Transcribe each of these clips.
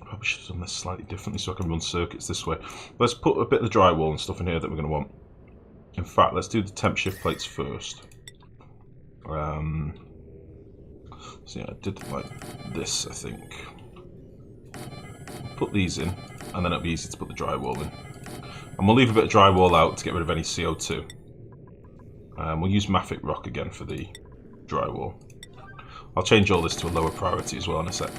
Probably should have done this slightly differently so I can run circuits this way. Let's put a bit of the drywall and stuff in here that we're going to want. In fact, let's do the temp shift plates first. So yeah, I did like this, I think. Put these in, and then it'll be easy to put the drywall in. And we'll leave a bit of drywall out to get rid of any CO2. We'll use mafic rock again for the drywall. I'll change all this to a lower priority as well in a sec.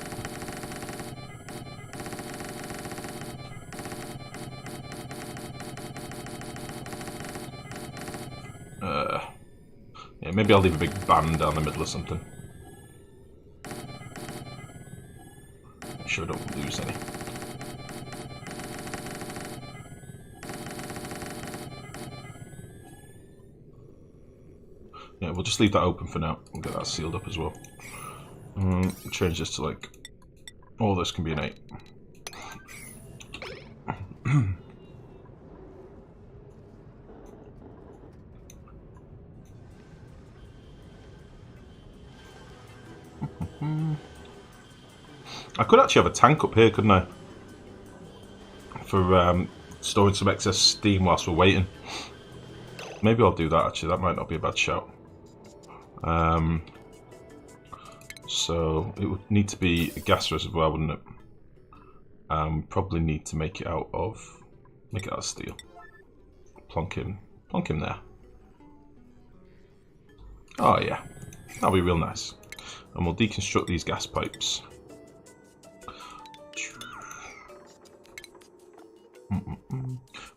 Yeah, maybe I'll leave a big band down the middle or something. Make sure I don't lose any. Yeah, we'll just leave that open for now. We'll get that sealed up as well. Change this to like... all this can be an 8. I could actually have a tank up here, couldn't I? For storing some excess steam whilst we're waiting. Maybe I'll do that actually, that might not be a bad shout. So it would need to be a gas reservoir, wouldn't it? Probably need to make it out of steel. Plonk him there. Oh yeah, that'll be real nice. And we'll deconstruct these gas pipes.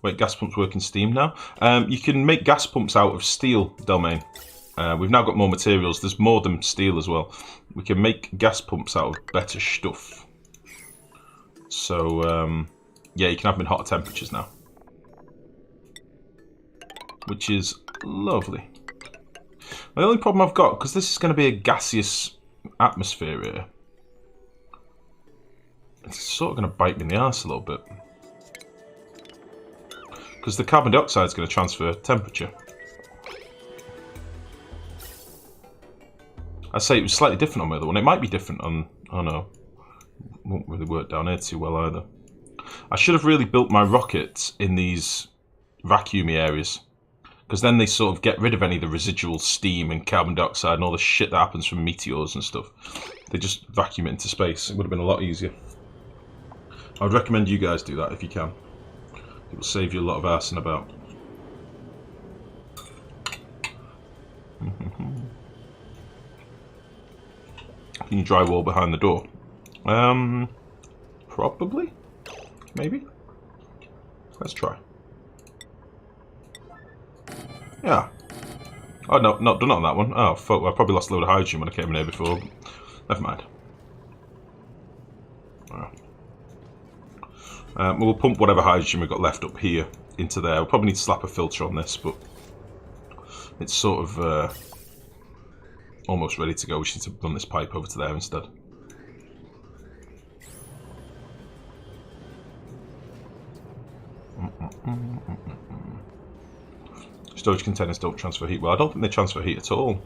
Wait, gas pumps work in steam now? You can make gas pumps out of steel, Delmain. We've now got more materials. There's more than steel as well. We can make gas pumps out of better stuff. So, yeah, you can have them in hotter temperatures now. Which is lovely. The only problem I've got, because this is going to be a gaseous atmosphere here, it's sort of going to bite me in the arse a little bit. Because the carbon dioxide is going to transfer temperature. I say it was slightly different on my other one. It might be different on... oh no. It won't really work down here too well either. I should have really built my rockets in these vacuumy areas. Because then they sort of get rid of any of the residual steam and carbon dioxide and all the shit that happens from meteors and stuff. They just vacuum it into space. It would have been a lot easier. I would recommend you guys do that if you can. It will save you a lot of arsing about. Can you drywall behind the door? Probably? Maybe? Let's try. Yeah. Oh, no, not done it on that one. Oh, fuck, well, I probably lost a load of hydrogen when I came in here before. Never mind. We'll pump whatever hydrogen we've got left up here into there. We'll probably need to slap a filter on this, but it's sort of almost ready to go. We just need to run this pipe over to there instead. Storage containers don't transfer heat. Well, I don't think they transfer heat at all.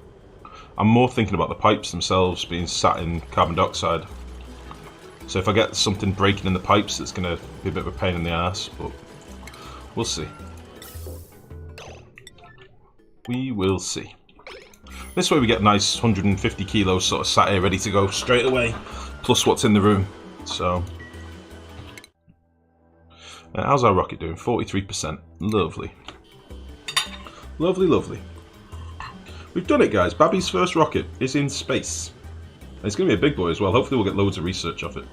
I'm more thinking about the pipes themselves being sat in carbon dioxide. So if I get something breaking in the pipes, it's going to be a bit of a pain in the ass, but we'll see. We will see. This way we get nice 150 kilos sort of sat here ready to go straight away, plus what's in the room. So, how's our rocket doing? 43%. Lovely. Lovely, lovely. We've done it, guys. Babby's first rocket is in space. And it's going to be a big boy as well. Hopefully we'll get loads of research off it.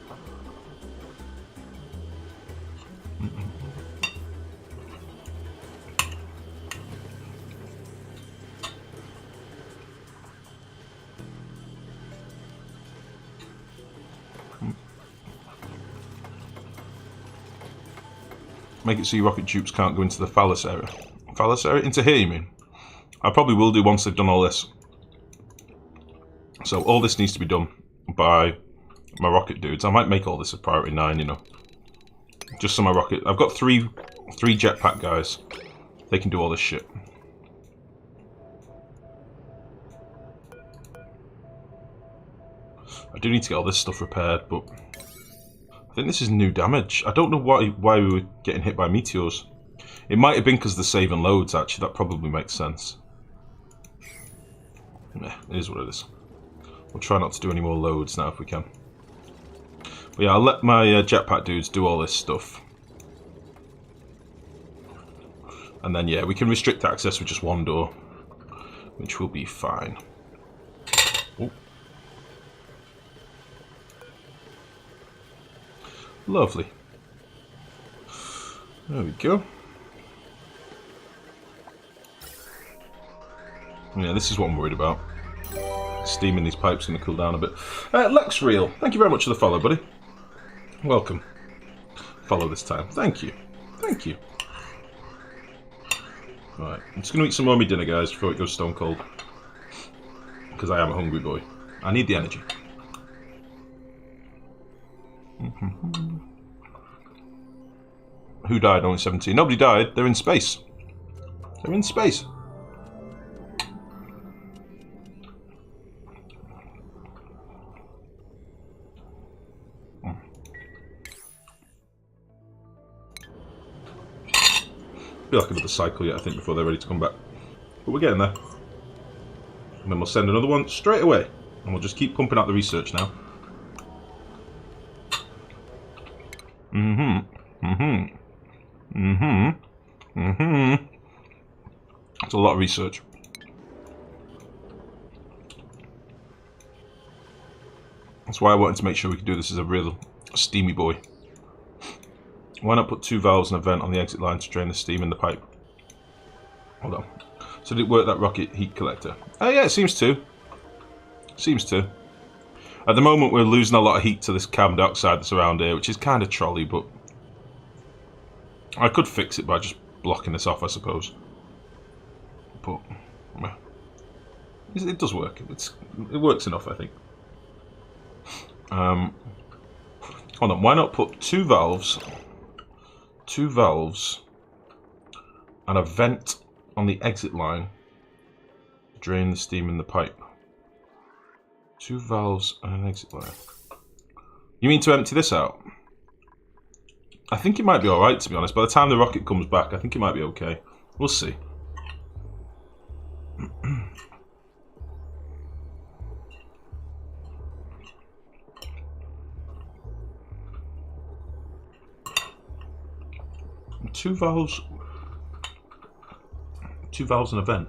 Make it so your rocket tubes can't go into the phallus area. Phallus area? Into here, you mean? I probably will do once they've done all this. So all this needs to be done by my rocket dudes. I might make all this a priority 9, you know. Just so my rocket... I've got three jetpack guys. They can do all this shit. I do need to get all this stuff repaired, but... I think this is new damage. I don't know why we were getting hit by meteors. It might have been because they're saving loads, actually. That probably makes sense. Yeah, it is what it is. We'll try not to do any more loads now if we can. But yeah, I'll let my jetpack dudes do all this stuff. And then, yeah, we can restrict access with just one door, which will be fine. Ooh. Lovely. There we go. Yeah, this is what I'm worried about. Steaming these pipes going to cool down a bit. Lexreal, thank you very much for the follow, buddy. Welcome. Follow this time. Thank you. Thank you. Right, I'm just going to eat some more of my dinner, guys, before it goes stone cold. Because I am a hungry boy. I need the energy. Who died? Only 17. Nobody died. They're in space. They're in space. Be like another cycle yet, I think, before they're ready to come back. But we're getting there. And then we'll send another one straight away. And we'll just keep pumping out the research now. It's a lot of research. That's why I wanted to make sure we could do this as a real steamy boy. Why not put 2 valves and a vent on the exit line to drain the steam in the pipe? Hold on. So did it work, that rocket heat collector? Oh yeah, it seems to. Seems to. At the moment we're losing a lot of heat to this carbon dioxide that's around here, which is kind of trolley, but I could fix it by just blocking this off, I suppose. But it does work. It works enough, I think. Hold on, why not put 2 valves and a vent on the exit line to drain the steam in the pipe. 2 valves and an exit line. You mean to empty this out? I think it might be alright, to be honest. By the time the rocket comes back, I think it might be okay. We'll see. Two valves and a vent.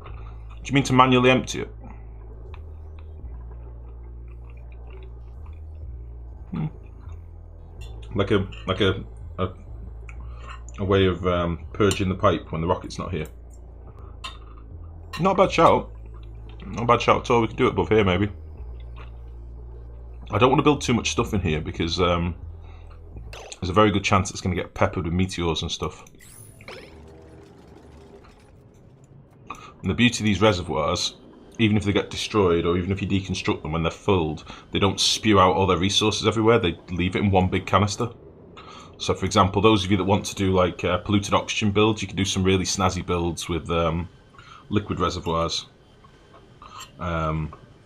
Do you mean to manually empty it? Like a way of purging the pipe when the rocket's not here. Not a bad shout. Not a bad shout at all. We could do it above here, maybe. I don't want to build too much stuff in here because there's a very good chance it's going to get peppered with meteors and stuff. And the beauty of these reservoirs, even if they get destroyed or even if you deconstruct them when they're filled, they don't spew out all their resources everywhere, they leave it in one big canister. So for example, those of you that want to do like polluted oxygen builds, you can do some really snazzy builds with liquid reservoirs.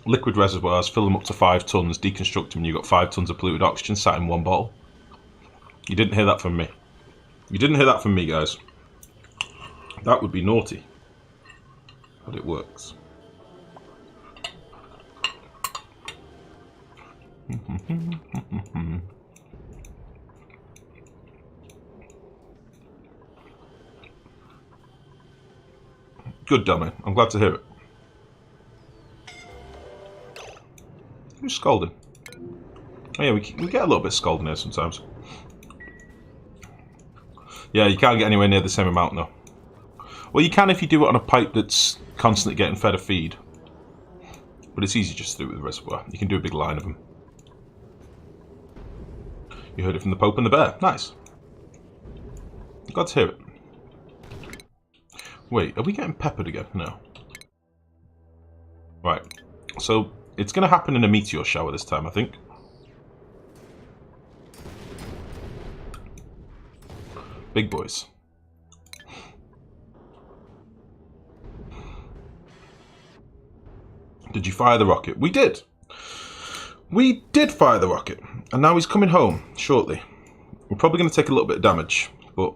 Liquid reservoirs, fill them up to 5 tons, deconstruct them, and you've got 5 tons of polluted oxygen sat in one bottle. You didn't hear that from me. You didn't hear that from me, guys. That would be naughty. But it works. Good, dummy. I'm glad to hear it. Who's scolding? Oh yeah, we get a little bit scolding here sometimes. Yeah, you can't get anywhere near the same amount though. Well, you can if you do it on a pipe that's constantly getting fed a feed. But it's easy just to do it with a reservoir. You can do a big line of them. You heard it from the Pope and the Bear. Nice. Glad to hear it. Wait, are we getting peppered again? No. Right. So, it's going to happen in a meteor shower this time, I think. Big boys. Did you fire the rocket? We did. We did fire the rocket. And now he's coming home shortly. We're probably going to take a little bit of damage, but...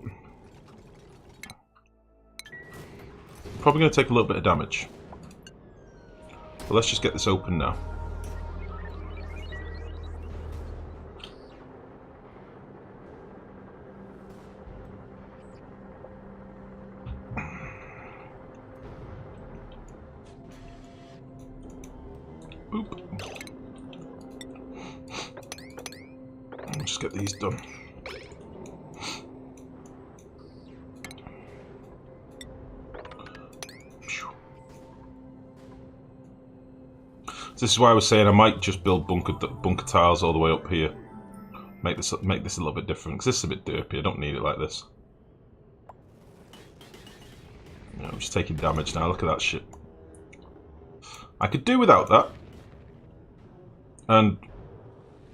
Probably going to take a little bit of damage. But let's just get this open now. Boop. Just get these done. This is why I was saying I might just build bunker tiles all the way up here. Make this a little bit different, because this is a bit derpy. I don't need it like this. Yeah, I'm just taking damage now. Look at that shit. I could do without that. And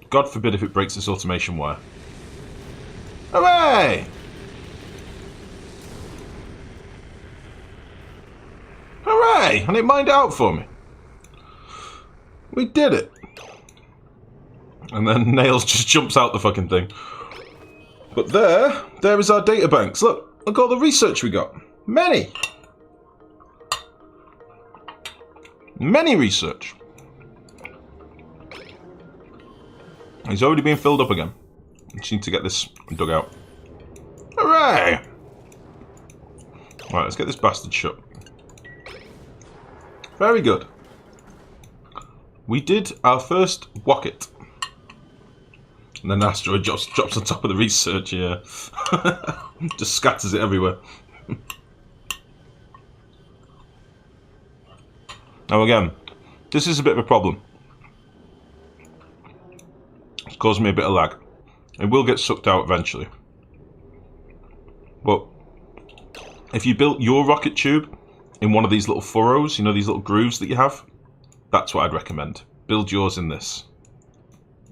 God forbid if it breaks this automation wire. Hooray! Hooray! And it mined out for me. We did it! And then Nails just jumps out the fucking thing. But there is our data banks. Look all the research we got. Many research. He's already been filled up again. Just need to get this dug out. Hooray! Right, let's get this bastard shut. Very good. We did our first rocket. And then the asteroid drops on top of the research, yeah. Just scatters it everywhere. Now again, this is a bit of a problem. It's causing me a bit of lag. It will get sucked out eventually. But if you built your rocket tube in one of these little furrows, you know, these little grooves that you have, that's what I'd recommend. Build yours in this.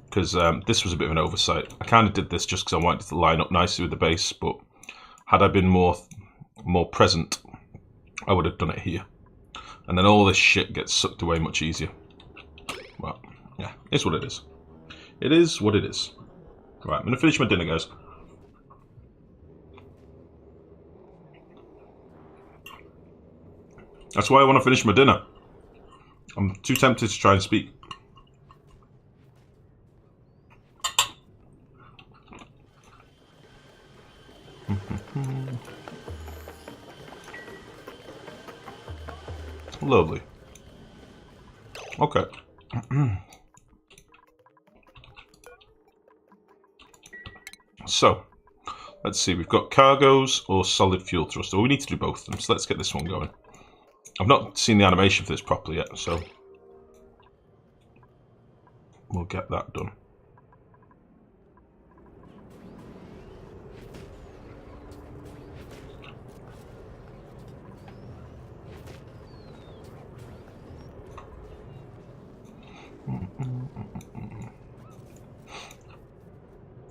Because this was a bit of an oversight. I kind of did this just because I wanted it to line up nicely with the base, but had I been more present, I would have done it here. And then all this shit gets sucked away much easier. Well, yeah, it's what it is. It is what it is. Right, I'm going to finish my dinner, guys. That's why I want to finish my dinner. I'm too tempted to try and speak. Lovely. Okay. So, let's see. We've got cargoes or solid fuel thruster. Well, we need to do both of them, so let's get this one going. I've not seen the animation for this properly yet, so we'll get that done.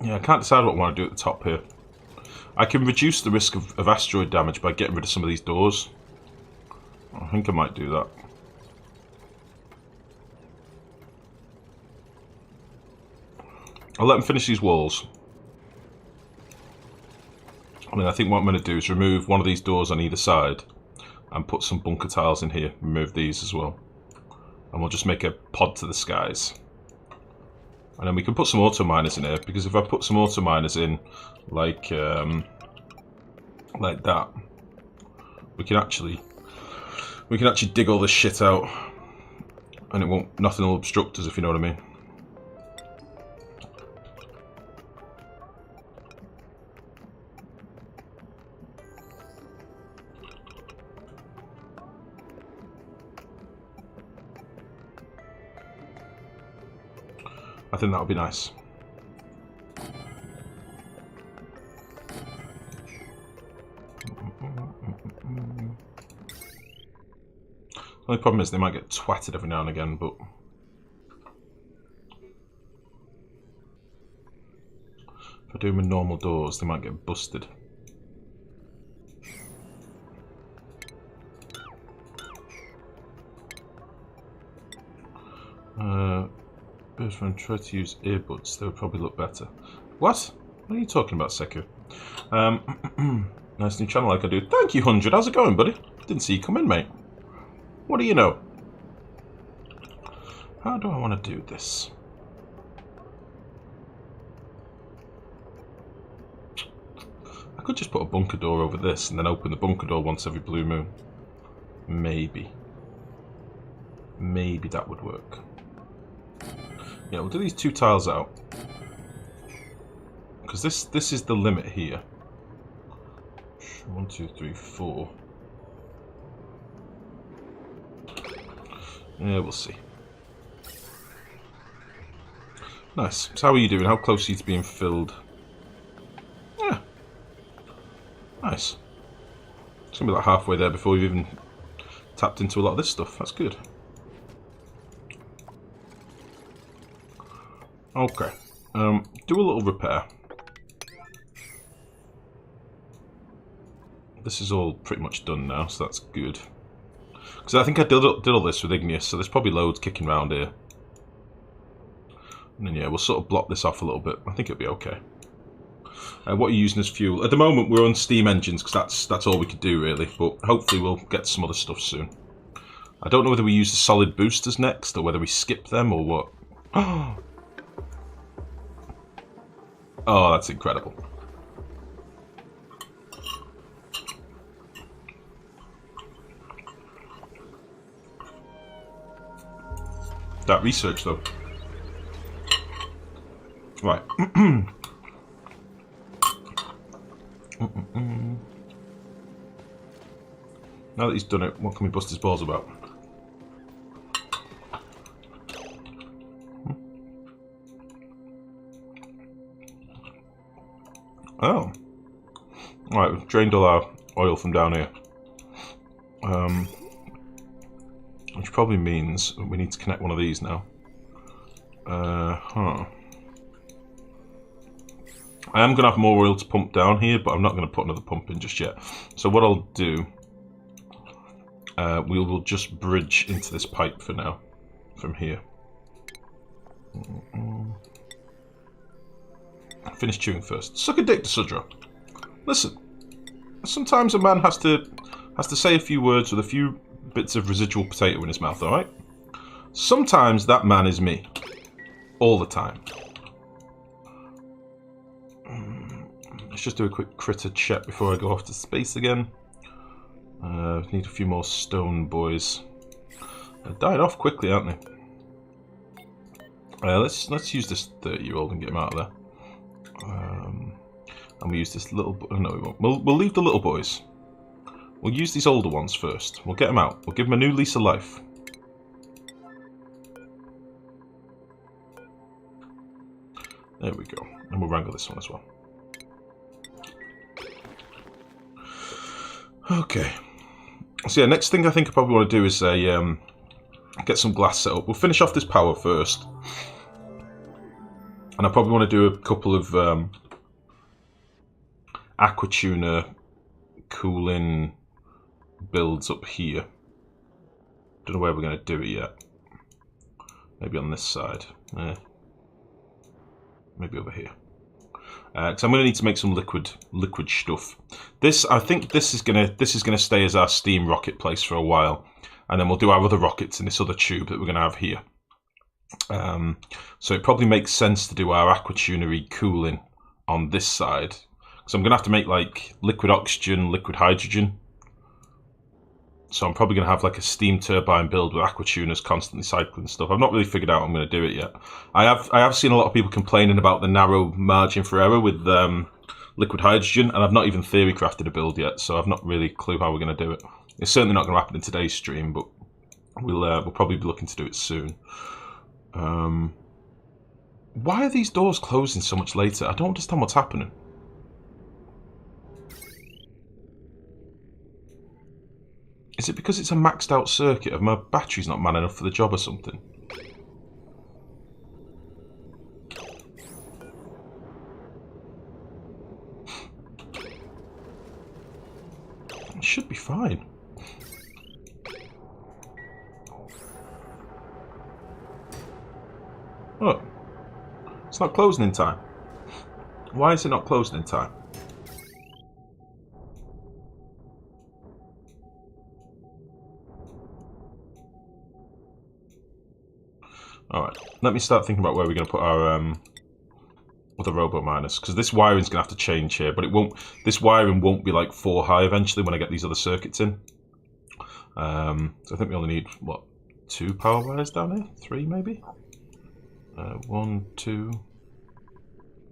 Yeah, I can't decide what I want to do at the top here. I can reduce the risk of asteroid damage by getting rid of some of these doors. I think I might do that. I'll let them finish these walls. And then I think what I'm going to do is remove one of these doors on either side and put some bunker tiles in here. Remove these as well. And we'll just make a pod to the skies. And then we can put some auto miners in here, because if I put some auto miners in, like that, we can actually dig all this shit out, and nothing will obstruct us, if you know what I mean. I think that would be nice. The only problem is they might get twatted every now and again, but if I do them with normal doors, they might get busted. If I try to use earbuds, they would probably look better. What? What are you talking about, Seku? Nice new channel like I do. Thank you, 100. How's it going, buddy? Didn't see you come in, mate. What do you know? How do I want to do this? I could just put a bunker door over this and then open the bunker door once every blue moon. Maybe. Maybe that would work. Yeah, we'll do these 2 tiles out. Because this is the limit here. 1, 2, 3, 4. Yeah, we'll see. Nice. So how are you doing? How close are you to being filled? Yeah. Nice. It's going to be like halfway there before you've even tapped into a lot of this stuff. That's good. Okay. Do a little repair. This is all pretty much done now, so that's good. Because I think I did all this with Igneous, so there's probably loads kicking around here. And then yeah, we'll sort of block this off a little bit. I think it'll be okay. What are you using as fuel? At the moment we're on steam engines, because that's all we could do really, but hopefully we'll get some other stuff soon. I don't know whether we use the solid boosters next, or whether we skip them, or what. Oh, that's incredible. That research though. Right. Now that he's done it, what can we bust his balls about? Oh. Right, we've drained all our oil from down here. Which probably means we need to connect one of these now. I am going to have more oil to pump down here, but I'm not going to put another pump in just yet. So what I'll do, we will just bridge into this pipe for now, from here. Finish chewing first. Suck a dick to Sudra. Listen, sometimes a man has to say a few words with a few bits of residual potato in his mouth, alright? Sometimes that man is me. All the time. Let's just do a quick critter check before I go off to space again. Need a few more stone boys. They're dying off quickly, aren't they? Let's use this 30-year-old and get him out of there. And we use this little... No, we won't. We'll leave the little boys. We'll use these older ones first. We'll get them out. We'll give them a new lease of life. There we go. And we'll wrangle this one as well. Okay. So yeah, next thing I think I probably want to do is get some glass set up. We'll finish off this power first. And I probably want to do a couple of aquatuner cooling builds up here. Don't know where we're going to do it yet. Maybe on this side. Maybe over here. Because I'm going to need to make some liquid stuff. I think this is gonna stay as our steam rocket place for a while, and then we'll do our other rockets in this other tube that we're going to have here. So it probably makes sense to do our aquatunery cooling on this side. So I'm going to have to make like liquid oxygen, liquid hydrogen. So I'm probably going to have like a steam turbine build with aquatuners constantly cycling stuff. I've not really figured out how I'm going to do it yet. I have seen a lot of people complaining about the narrow margin for error with liquid hydrogen, and I've not even theory crafted a build yet, so I've not really a clue how we're going to do it. It's certainly not going to happen in today's stream, but we'll probably be looking to do it soon. Why are these doors closing so much later? I don't understand what's happening. Is it because it's a maxed out circuit of my battery's not man enough for the job or something? It should be fine. Oh, it's not closing in time. Why is it not closing in time? Alright, let me start thinking about where we're going to put our other robot miners, because this wiring's going to have to change here, but it won't. This wiring won't be like 4 high eventually when I get these other circuits in. So I think we only need, what, 2 power wires down here? 3 maybe? 1, 2...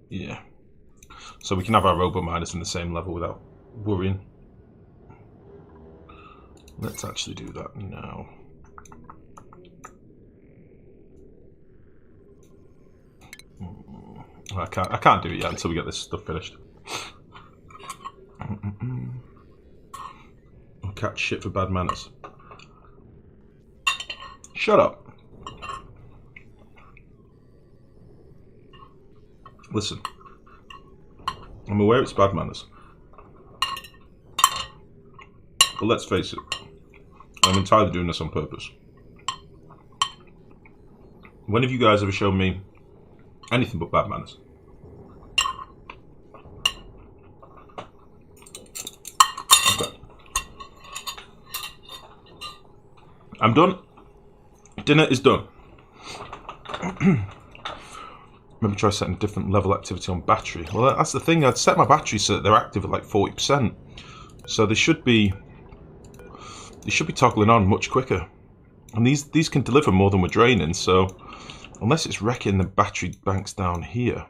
Yeah. So we can have our robot miners in the same level without worrying. Let's actually do that now. I can't do it yet until we get this stuff finished. I'll catch shit for bad manners. Shut up. Listen. I'm aware it's bad manners. But let's face it. I'm entirely doing this on purpose. When have you guys ever shown me anything but bad manners? Okay. I'm done. Dinner is done. Maybe try setting a different level activity on battery. Well, that's the thing. I'd set my battery so that they're active at like 40%. So they should be toggling on much quicker. And these can deliver more than we're draining, so unless it's wrecking the battery banks down here,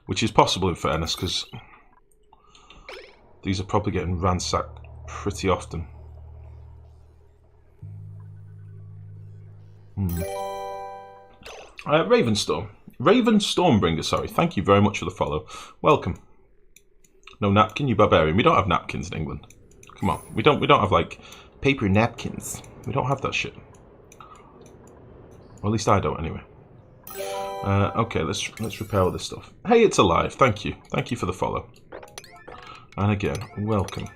which is possible in fairness, because these are probably getting ransacked pretty often. Raven Stormbringer, sorry. Thank you very much for the follow. Welcome. No napkin, you barbarian. We don't have napkins in England. Come on, we don't have like paper napkins. We don't have that shit. Or at least I don't, anyway. Okay, let's repair all this stuff. Hey, it's alive. Thank you. Thank you for the follow. And again, welcome.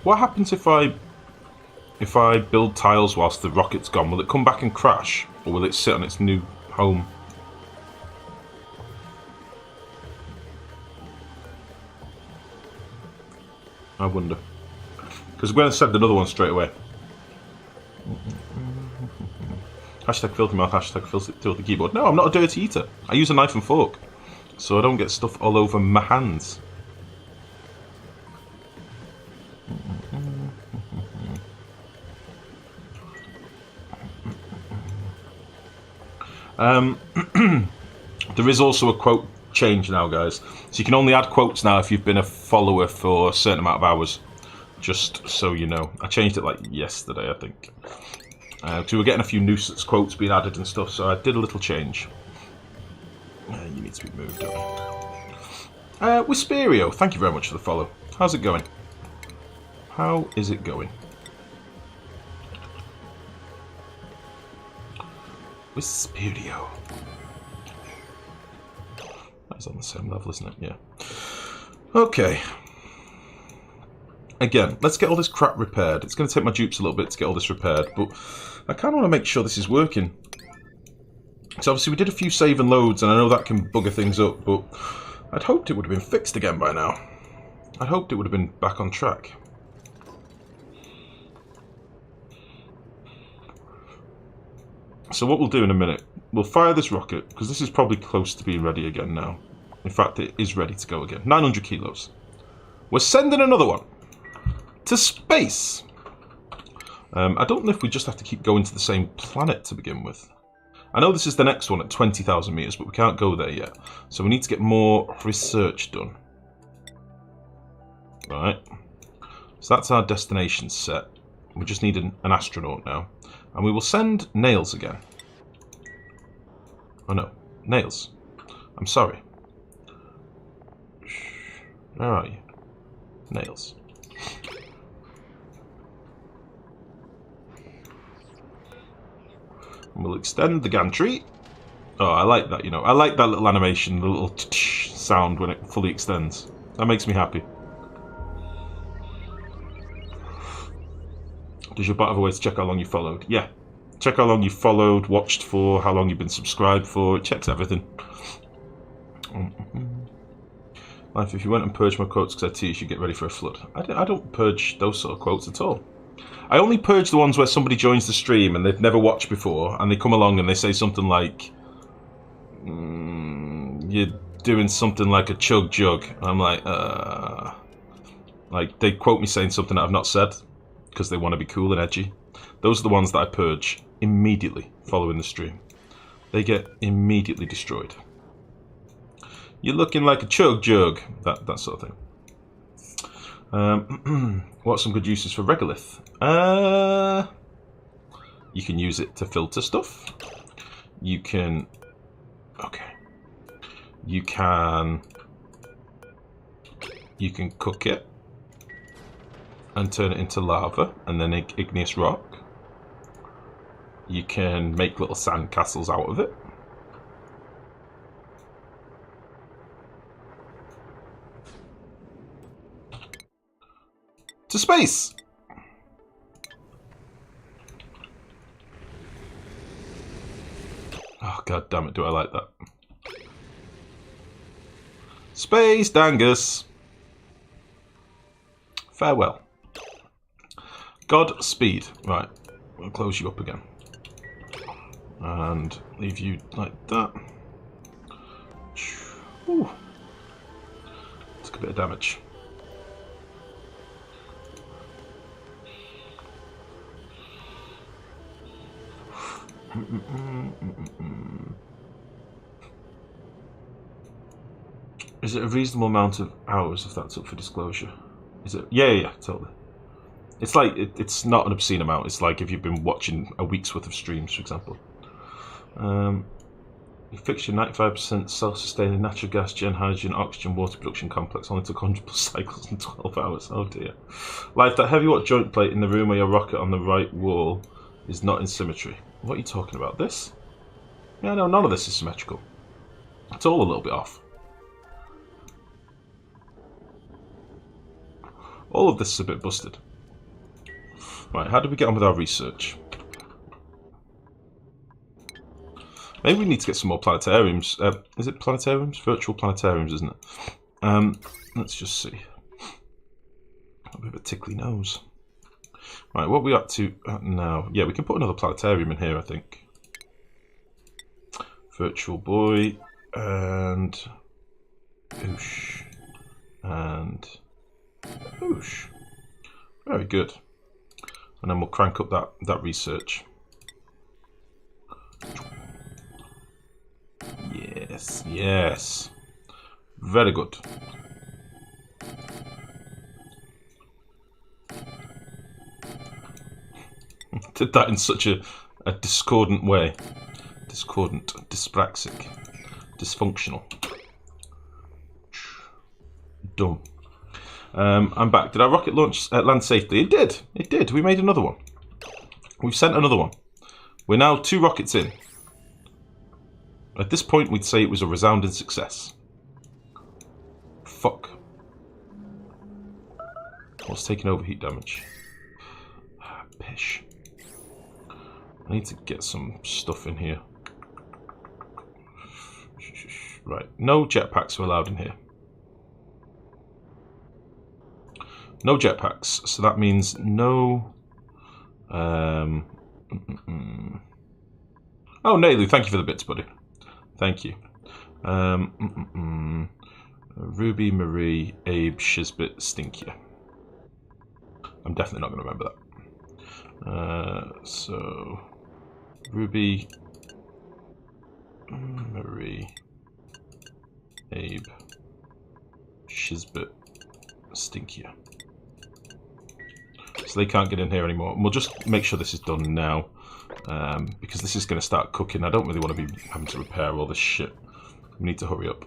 What happens if I build tiles whilst the rocket's gone? Will it come back and crash, or will it sit on its new home? I wonder. Because we're going to send another one straight away. Hashtag filthy mouth, hashtag filthy keyboard. No, I'm not a dirty eater. I use a knife and fork, so I don't get stuff all over my hands. There is also a quote change now, guys. So you can only add quotes now if you've been a follower for a certain amount of hours. Just so you know. I changed it like yesterday, I think. So we were getting a few nuisance quotes being added and stuff, so I did a little change. You need to be moved on. Whisperio, thank you very much for the follow. How's it going? How is it going? Whisperio. That's on the same level, isn't it? Yeah. Okay. Again, let's get all this crap repaired. It's going to take my dupes a little bit to get all this repaired, but I kind of want to make sure this is working. So obviously we did a few save and loads, and I know that can bugger things up, but I'd hoped it would have been fixed again by now. I'd hoped it would have been back on track. So what we'll do in a minute, we'll fire this rocket, because this is probably close to being ready again now. In fact, it is ready to go again. 900 kilos. We're sending another one to space. I don't know if we just have to keep going to the same planet to begin with. I know this is the next one at 20,000 meters, but we can't go there yet. So we need to get more research done. Right. So that's our destination set. We just need an astronaut now. And we will send Nails again. Oh no, Nails. I'm sorry. Where are you? Nails. And we'll extend the gantry. Oh, I like that, you know. I like that little animation, the little sound when it fully extends. That makes me happy. Does your bot have a way to check how long you followed? Yeah. Check how long you followed, watched for, how long you've been subscribed for. It checks everything. Life, if you went and purged my quotes because I tease you, get ready for a flood. I don't purge those sort of quotes at all. I only purge the ones where somebody joins the stream and they've never watched before, and they come along and they say something like, you're doing something like a chug jug. And I'm like they quote me saying something that I've not said because they want to be cool and edgy. Those are the ones that I purge immediately following the stream. They get immediately destroyed. You're looking like a chug jug. That sort of thing. What's some good uses for regolith? You can use it to filter stuff. You can... Okay. You can cook it and turn it into lava and then igneous rock. You can make little sand castles out of it. To space! Oh, god damn it, do I like that. Space Dangus! Farewell. Godspeed. Right, we'll close you up again. And leave you like that. Ooh. Took a bit of damage. Is it a reasonable amount of hours if that's up for disclosure? Is it? Yeah, totally. It's like, it's not an obscene amount. It's like if you've been watching a week's worth of streams, for example. You fixed your 95% self-sustaining natural gas, gen, hydrogen, oxygen, water production complex. Only took 100 plus cycles in 12 hours. Oh dear. Life, that heavy watt joint plate in the room where your rocket on the right wall is not in symmetry. What are you talking about? This? Yeah, no, none of this is symmetrical. It's all a little bit off. All of this is a bit busted. Right, how did we get on with our research? Maybe we need to get some more planetariums. Is it planetariums? Virtual planetariums, isn't it? Let's just see. A bit of a tickly nose. Right, what are we up to now? Yeah, we can put another planetarium in here, I think. Virtual boy, and... Oosh. And... Oosh. Very good. And then we'll crank up that research. Yes, yes. Very good. Did that in such a discordant way. Discordant, dyspraxic, dysfunctional. Dumb. I'm back. Did our rocket launch land safely? It did. It did. We made another one. We've sent another one. We're now 2 rockets in. At this point, we'd say it was a resounding success. Fuck. What's taking overheat damage? Pish. I need to get some stuff in here. Right. No jetpacks are allowed in here. No jetpacks. So that means no... Oh, Nalu, thank you for the bits, buddy. Thank you. Ruby, Marie, Abe, Shizbit, Stinkia. I'm definitely not going to remember that. So... Ruby, Marie, Abe, Shizbit, Stinkia. So they can't get in here anymore. And we'll just make sure this is done now. Because this is going to start cooking. I don't really want to be having to repair all this shit. We need to hurry up.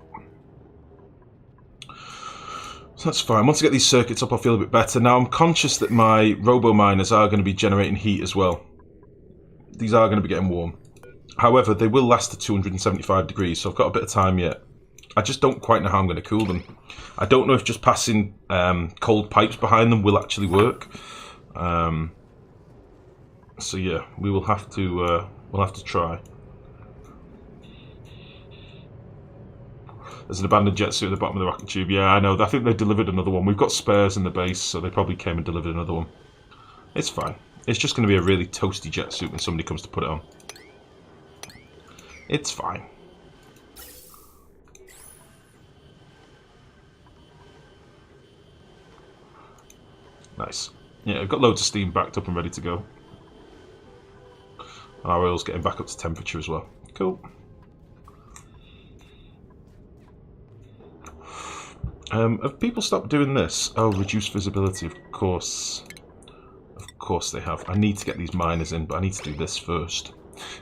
So that's fine. Once I get these circuits up, I'll feel a bit better. Now, I'm conscious that my robo miners are going to be generating heat as well. These are going to be getting warm. However, they will last to 275 degrees, so I've got a bit of time yet. I just don't quite know how I'm going to cool them. I don't know if just passing cold pipes behind them will actually work. So yeah, we will have to we'll have to try. There's an abandoned jet suit at the bottom of the rocket tube. Yeah, I know. I think they delivered another one. We've got spares in the base, so they probably came and delivered another one. It's fine. It's just going to be a really toasty jet suit when somebody comes to put it on. It's fine. Nice. Yeah, I've got loads of steam backed up and ready to go. And our oil's getting back up to temperature as well. Cool. Have people stopped doing this? Oh, reduce visibility, of course. Of course they have. I need to get these miners in, but I need to do this first.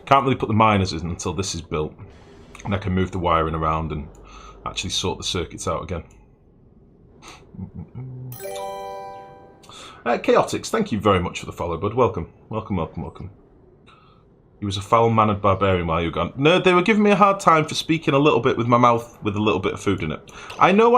Can't really put the miners in until this is built. And I can move the wiring around and actually sort the circuits out again. Chaotix, thank you very much for the follow, bud. Welcome. Welcome, welcome, welcome. He was a foul-mannered barbarian while you were gone. No, they were giving me a hard time for speaking a little bit with my mouth with a little bit of food in it. I know I